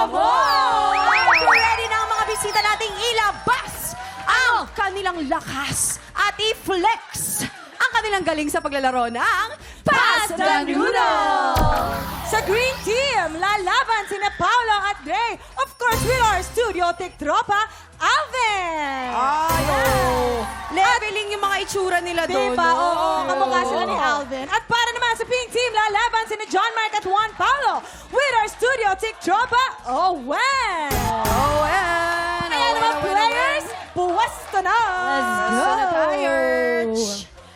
mo! Ready na ang mga bisita nating ilabas ang kanilang lakas at i-flex ang kanilang galing sa paglalaro ng Pass the Noodle! Sa Green Team, lalaban sina Paolo at Dre. Of course, with our studio tiktropa, Alvin! Ay, oh. Leveling yung mga itsura nila doon. Diba? no? Oo, kamukha sila ni Alvin. At para naman sa Pink Team, lalaban sina John Mark at Juan Paulo. With our studio tiktropa, Owen! Owen! Kaya naman, players, puwesto na! Let's go!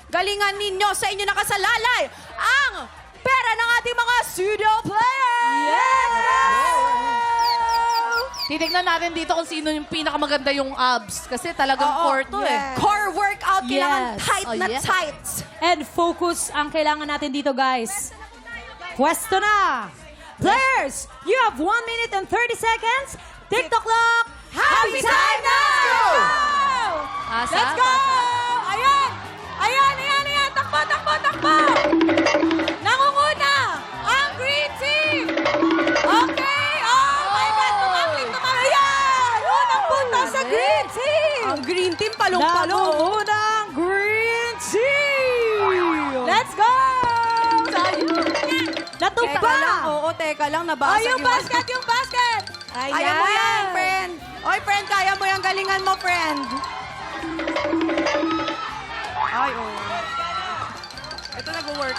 Galingan ninyo sa inyo nakasalalay ang pera ng ating mga studio players! Titignan natin dito kung sino yung pinakamaganda yung abs. Kasi talagang core to eh. Core workout, kailangan Yes. tight Oh, na yes. tight. And focus ang kailangan natin dito, guys. Pwesto na! Players, you have 1 minute and 30 seconds. TikTok clock. Happy time now! Asa? Let's go! Ayan! Ayan, ayan, ayan! Takbo, takbo, takbo! Nangunguna ang Green Team! Okay! Oh my God! Tumambling, tumambling! Ayan! Unang punta sa Green Team! Ang green team, palong-palong. Nangunguna ang Green Team! Let's go! Natumba! Teka lang, oo, teka lang, nabasag Oh, yung basket, yung basket! Ayan! Kaya mo yan, friend. Oy, friend, kaya mo yan. Galingan mo, friend. Ay, oh. Ito nag-work.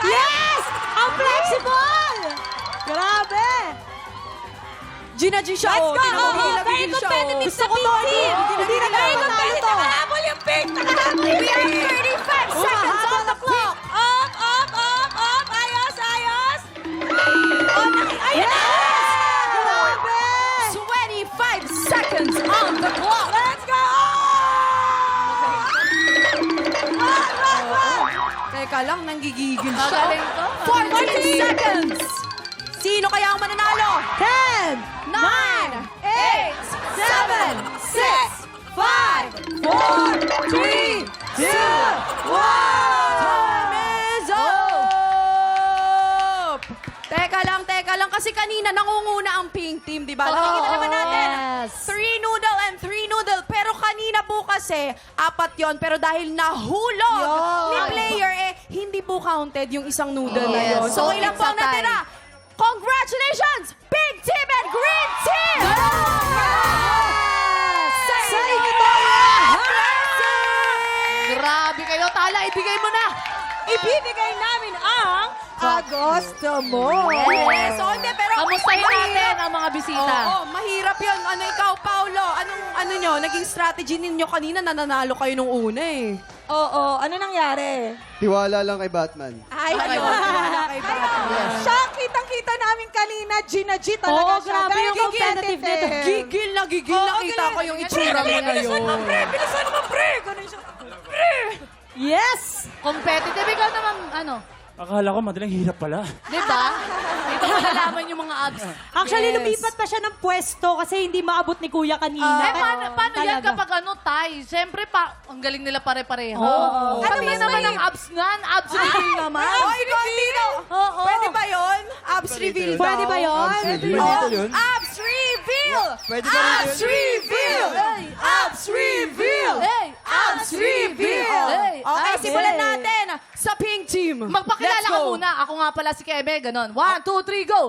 Yes! Ang flexible! Grabe! Gina G siya, Let's oh. go! Tinamahila, Very gigil siya, competitive oh. sa Pink Team! Hindi na Very kaya competitive! to. Nakahabol yung Pink! Nakahabol yung We are 35 seconds on the clock. Up, up, up, up! Ayos, ayos! Ayun na! Grabe! 25 seconds on the clock. Let's go! Run, run, run! Teka lang, nanggigigil siya. Magaling to. 14 seconds. Sino kaya ang mananalo? 10, 9, 8, 7, 6, 5, 4, 3, 2, 1. Time is up! Teka lang, kasi kanina nangunguna ang pink team, di ba? Nakikita naman natin. Yes. 3 noodle and 3 noodle. Pero kanina po kasi, 4 yon. Pero dahil nahulog ni player, hindi po counted yung isang noodle na yun. Yes. So, So, ilan it's po ang a tie. natira? Congratulations, Pink Team and Green Team! Sa inyo to ang blessing! Grabe kayo. Tala, ibigay mo na. Ibibigay namin ang Agosto mo. Yes, so hindi, pero Kamustahin natin mahirap. ang mga bisita. Oo, mahirap yun. Ano ikaw, Paolo? Ano nyo? Naging strategy ninyo kanina, nananalo kayo nung una eh. Oo, ano nangyari? Tiwala lang kay Batman. Ay, ayun. Wala kay Batman. Siya, kitang-kita namin kanina, Gina G talaga Oo, siya. grabe Very yung competitive nito. Gigil na gigil. Nakita ko yung itsura mo na yun. Bilisan mo, pre! Ganun siya. Yes! Competitive. Ikaw naman, ano? Akala ko madaling hirap pala. Di ba? Dito mo nalaman yung mga abs. Actually, Yes. lumipat pa siya ng pwesto kasi hindi maabot ni Kuya kanina. Eh, paano yan Talaga. kapag ano, tie? Siyempre, ang galing nila pare-pareho. Oo. Pati Ano mas naman may- ang abs nan, abs reveal naman. Oh, ikaw, Tito. Oo. Pwede ba yun? Abs reveal daw. Pwede ba yun? Pwede Oh, dito yun. abs reveal! Pwede ba rin Abs yun? reveal! Abs reveal! Hey, Abs reveal! Hey, Okay, abs. simulan natin sa pink team. Magpakilala Let's ka go. muna. Ako nga pala si Kebe, ganon. 1, 2, 3, go!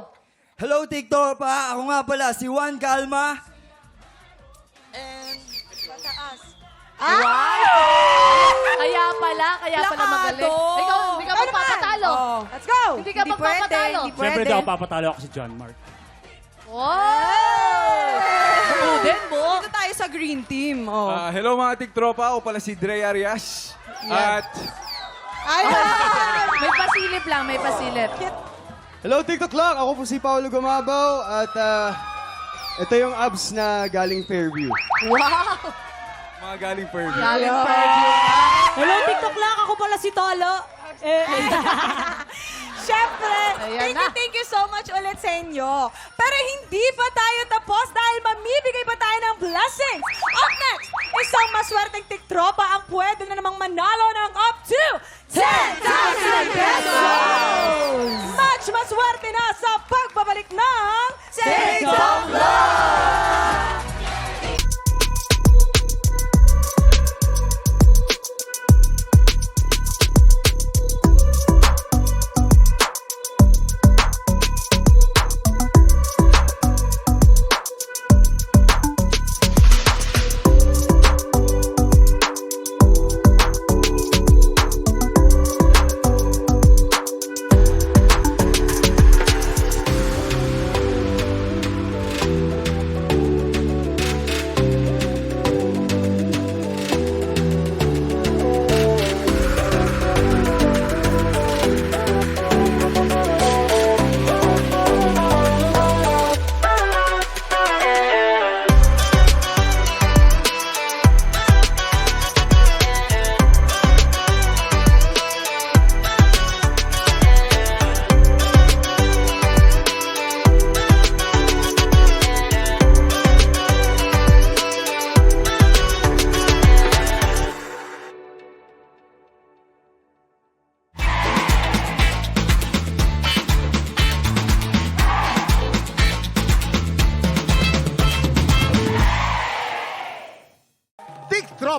Hello, TikTok pa. Ako nga pala, si Juan Calma. Kaya pala magaling. Plakado. Ikaw, hindi ka magpapatalo. Oh. Let's go! Hindi ka magpapatalo. Hindi Siyempre, pwede. di ako papatalo ako si John Mark. Wow! Prudent mo. Dito tayo sa green team. Oh. Hello mga tiktropa, ako pala si Dre Arias. At May pasilip lang, may pasilip. Hello, TikTok lang. Ako po si Paolo Gumabaw. At ito yung abs na galing Fairview. Wow! mga galing Fairview. Galing Fairview. Hello, TikTok lang. Ako pala si Tolo. Siyempre, Ayan na. thank you so much ulit sa inyo. Pero hindi pa tayo tapos dahil mamibigay pa tayo ng blessings. Up next, isang maswerteng tiktropa ang pwede na namang manalo ng up to 10,000 pesos! Much maswerte na sa pagbabalik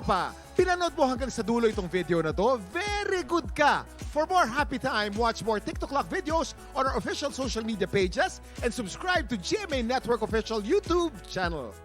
pa, pinanood mo hanggang sa dulo itong video na to, very good ka! For more happy time, watch more TikTok Clock videos on our official social media pages and subscribe to GMA Network official YouTube channel.